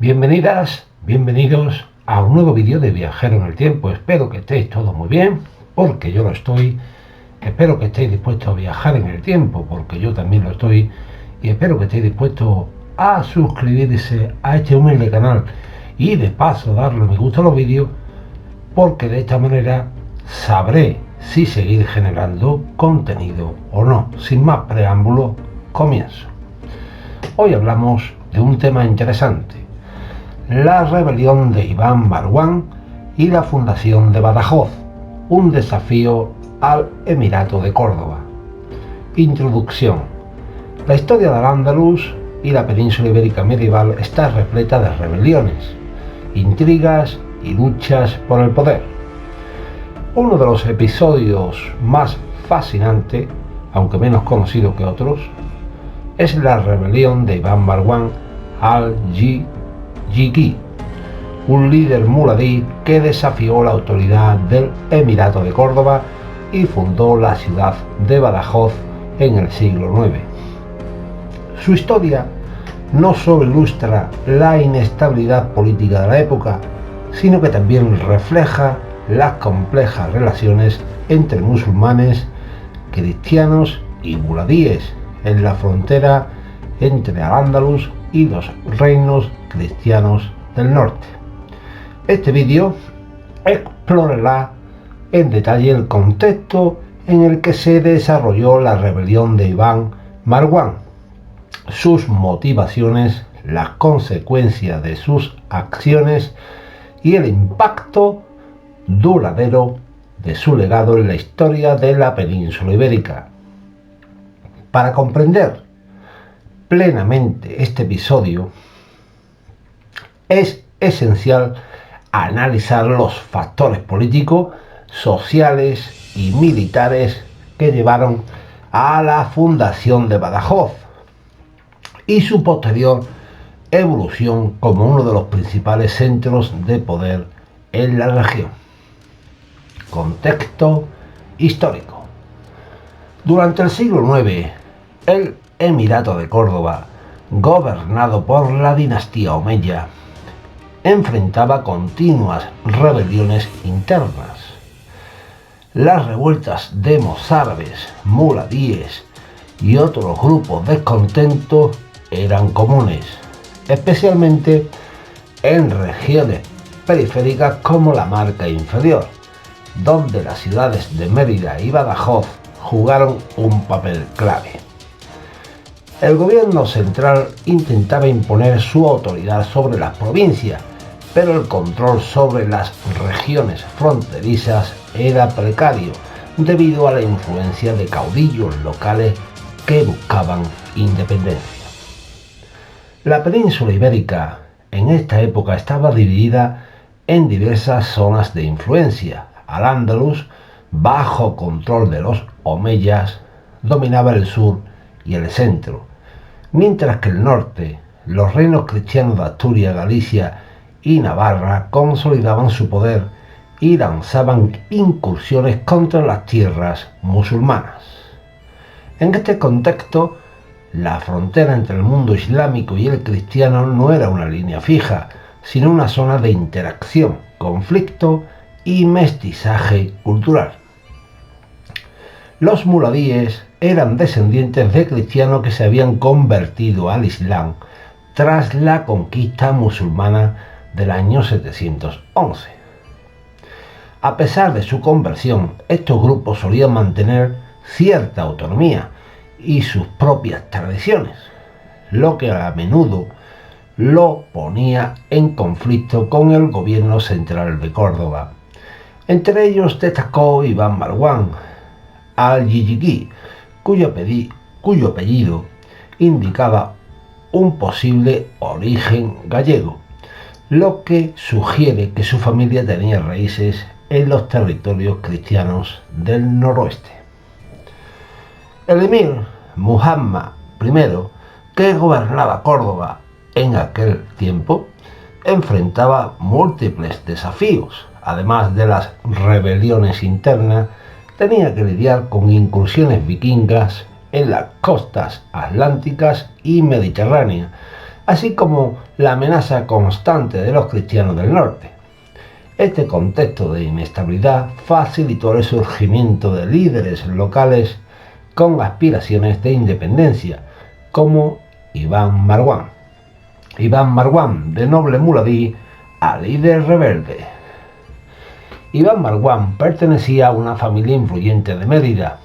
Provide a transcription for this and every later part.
Bienvenidas, bienvenidos a un nuevo vídeo de Viajero en el Tiempo. Espero que estéis todos muy bien, porque yo lo estoy. Espero que estéis dispuestos a viajar en el tiempo, porque yo también lo estoy. Y espero que estéis dispuestos a suscribirse a este humilde canal y de paso darle me gusta a los vídeos, porque de esta manera sabré si seguir generando contenido o no. Sin más preámbulo, comienzo. Hoy hablamos de un tema interesante: la rebelión de Iván Marwán y la fundación de Badajoz, un desafío al Emirato de Córdoba. Introducción. La historia del Al-Ándalus y la península ibérica medieval está repleta de rebeliones, intrigas y luchas por el poder. Uno de los episodios más fascinantes, aunque menos conocido que otros, es la rebelión de Iván Marwán al-Yighi, un líder muladí que desafió la autoridad del Emirato de Córdoba y fundó la ciudad de Badajoz en el siglo IX. Su historia no solo ilustra la inestabilidad política de la época, sino que también refleja las complejas relaciones entre musulmanes, cristianos y muladíes en la frontera entre Al-Ándalus y los reinos cristianos del norte. Este vídeo explorará en detalle el contexto en el que se desarrolló la rebelión de Iván Marwán, sus motivaciones, las consecuencias de sus acciones y el impacto duradero de su legado en la historia de la península ibérica. Para comprender plenamente este episodio, es esencial analizar los factores políticos, sociales y militares que llevaron a la fundación de Badajoz y su posterior evolución como uno de los principales centros de poder en la región. Contexto histórico. Durante el siglo IX, el Emirato de Córdoba, gobernado por la dinastía omeya, enfrentaba continuas rebeliones internas. Las revueltas de mozárabes, muladíes y otros grupos descontentos eran comunes, especialmente en regiones periféricas como la Marca Inferior, donde las ciudades de Mérida y Badajoz jugaron un papel clave. El gobierno central intentaba imponer su autoridad sobre las provincias, pero el control sobre las regiones fronterizas era precario debido a la influencia de caudillos locales que buscaban independencia. La península ibérica en esta época estaba dividida en diversas zonas de influencia. Al-Ándalus, bajo control de los omeyas, dominaba el sur y el centro, mientras que el norte, los reinos cristianos de Asturias, Galicia y Navarra consolidaban su poder y lanzaban incursiones contra las tierras musulmanas. En este contexto, la frontera entre el mundo islámico y el cristiano no era una línea fija, sino una zona de interacción, conflicto y mestizaje cultural. Los muladíes eran descendientes de cristianos que se habían convertido al Islam tras la conquista musulmana del año 711. A pesar de su conversión, estos grupos solían mantener cierta autonomía y sus propias tradiciones, lo que a menudo lo ponía en conflicto con el gobierno central de Córdoba. Entre ellos destacó Iván Marwán al-Yighi, cuyo apellido indicaba un posible origen gallego, lo que sugiere que su familia tenía raíces en los territorios cristianos del noroeste. El emir Muhammad I, que gobernaba Córdoba en aquel tiempo, enfrentaba múltiples desafíos. Además de las rebeliones internas, tenía que lidiar con incursiones vikingas en las costas atlánticas y mediterráneas, así como la amenaza constante de los cristianos del norte. Este contexto de inestabilidad facilitó el surgimiento de líderes locales con aspiraciones de independencia, como Iván Marwán. Iván Marwán, de noble muladí a líder rebelde. Iván Marwán pertenecía a una familia influyente de Mérida,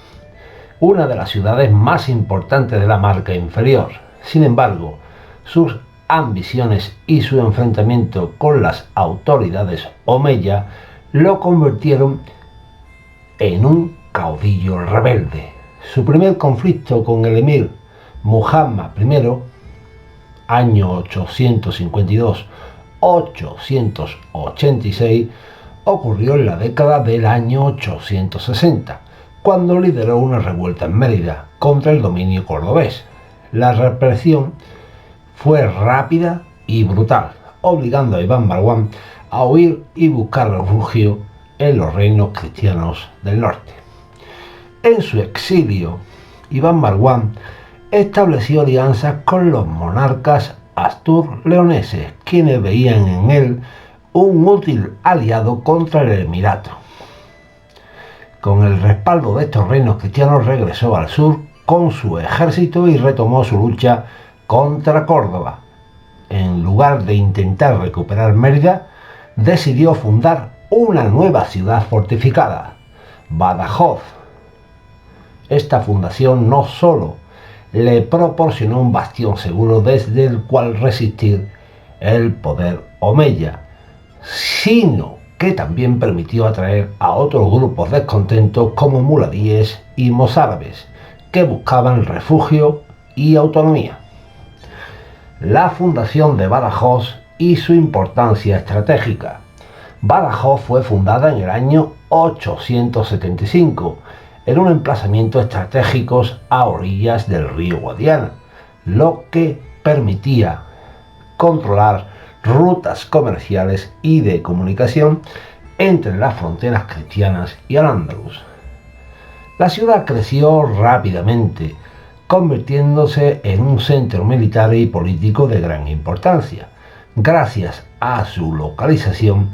una de las ciudades más importantes de la Marca Inferior. Sin embargo, sus ambiciones y su enfrentamiento con las autoridades omeya lo convirtieron en un caudillo rebelde. Su primer conflicto con el emir Muhammad I, año 852-886, ocurrió en la década del año 860, cuando lideró una revuelta en Mérida contra el dominio cordobés. La represión fue rápida y brutal, obligando a Iván Marwán a huir y buscar refugio en los reinos cristianos del norte. En su exilio, Iván Marwán estableció alianzas con los monarcas astur-leoneses, quienes veían en él un útil aliado contra el emirato. Con el respaldo de estos reinos cristianos regresó al sur con su ejército y retomó su lucha contra Córdoba. En lugar de intentar recuperar Mérida, decidió fundar una nueva ciudad fortificada, Badajoz. Esta fundación no solo le proporcionó un bastión seguro desde el cual resistir el poder omeya, sino que también permitió atraer a otros grupos descontentos como muladíes y mozárabes, que buscaban refugio y autonomía. La fundación de Badajoz y su importancia estratégica. Badajoz fue fundada en el año 875, en un emplazamiento estratégico a orillas del río Guadiana, lo que permitía controlar rutas comerciales y de comunicación entre las fronteras cristianas y al-Ándalus. La ciudad creció rápidamente, convirtiéndose en un centro militar y político de gran importancia, gracias a su localización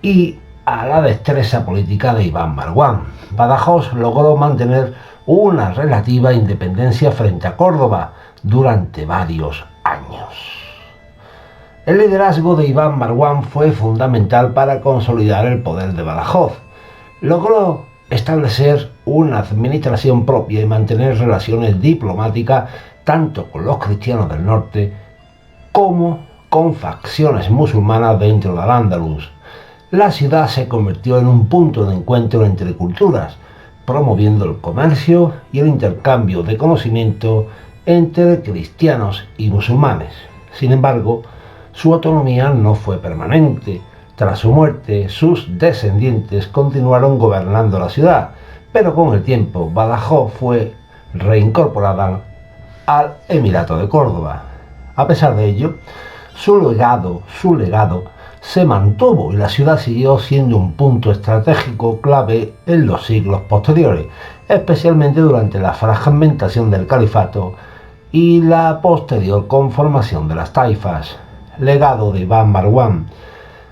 y a la destreza política de Iván Marwán. Badajoz logró mantener una relativa independencia frente a Córdoba durante varios años. El liderazgo de Iván Marwán fue fundamental para consolidar el poder de Badajoz. Logró establecer una administración propia y mantener relaciones diplomáticas tanto con los cristianos del norte como con facciones musulmanas dentro del Al-Ándalus. La ciudad se convirtió en un punto de encuentro entre culturas, promoviendo el comercio y el intercambio de conocimiento entre cristianos y musulmanes. Sin embargo, su autonomía no fue permanente. Tras su muerte, sus descendientes continuaron gobernando la ciudad, pero con el tiempo Badajoz fue reincorporada al Emirato de Córdoba. A pesar de ello, su legado se mantuvo y la ciudad siguió siendo un punto estratégico clave en los siglos posteriores, especialmente durante la fragmentación del califato y la posterior conformación de las taifas. Legado de Iván Marwán.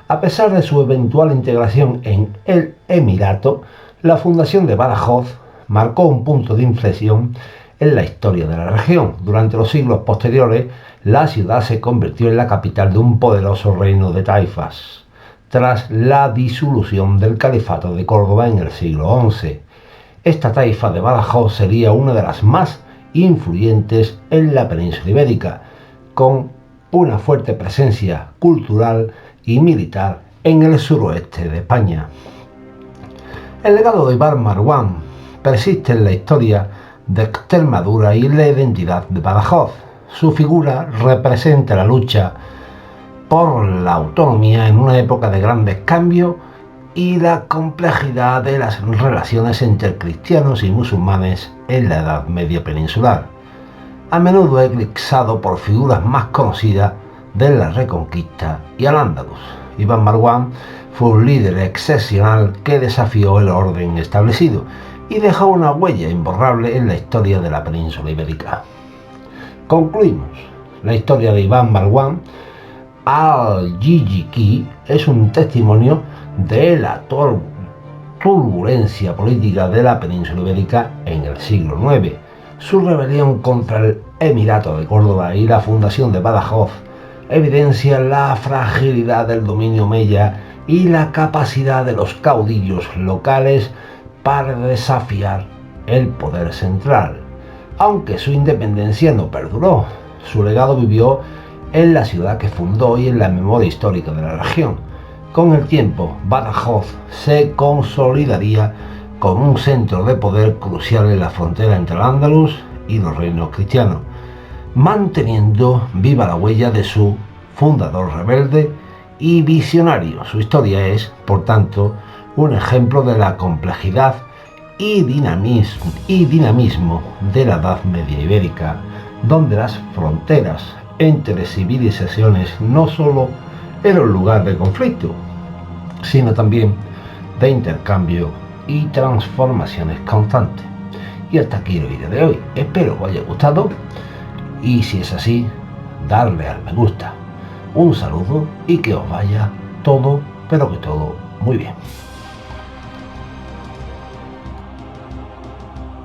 A pesar de su eventual integración en el Emirato, la fundación de Badajoz marcó un punto de inflexión en la historia de la región. Durante los siglos posteriores, la ciudad se convirtió en la capital de un poderoso reino de taifas, tras la disolución del califato de Córdoba en el siglo XI. Esta taifa de Badajoz sería una de las más influyentes en la península ibérica, con una fuerte presencia cultural y militar en el suroeste de España. El legado de Iván Marwán persiste en la historia de Extremadura y en la identidad de Badajoz. Su figura representa la lucha por la autonomía en una época de grandes cambios y la complejidad de las relaciones entre cristianos y musulmanes en la Edad Media peninsular, a menudo eclipsado por figuras más conocidas de la Reconquista y Al-Ándalus. Iván Marwán fue un líder excepcional que desafió el orden establecido y dejó una huella imborrable en la historia de la península ibérica. Concluimos. La historia de Iván Marwan al-Jijiki es un testimonio de la turbulencia política de la península ibérica en el siglo IX. Su rebelión contra el Emirato de Córdoba y la fundación de Badajoz evidencian la fragilidad del dominio omeya y la capacidad de los caudillos locales para desafiar el poder central. Aunque su independencia no perduró, su legado vivió en la ciudad que fundó y en la memoria histórica de la región. Con el tiempo, Badajoz se consolidaría como un centro de poder crucial en la frontera entre el Andalus y los reinos cristianos, manteniendo viva la huella de su fundador rebelde y visionario. Su historia es, por tanto, un ejemplo de la complejidad y dinamismo de la Edad Media ibérica, donde las fronteras entre civilizaciones no solo eran un lugar de conflicto, sino también de intercambio y transformaciones constantes. Y hasta aquí el vídeo de hoy. Espero os haya gustado y si es así, darle al me gusta. Un saludo y que os vaya todo, pero que todo muy bien.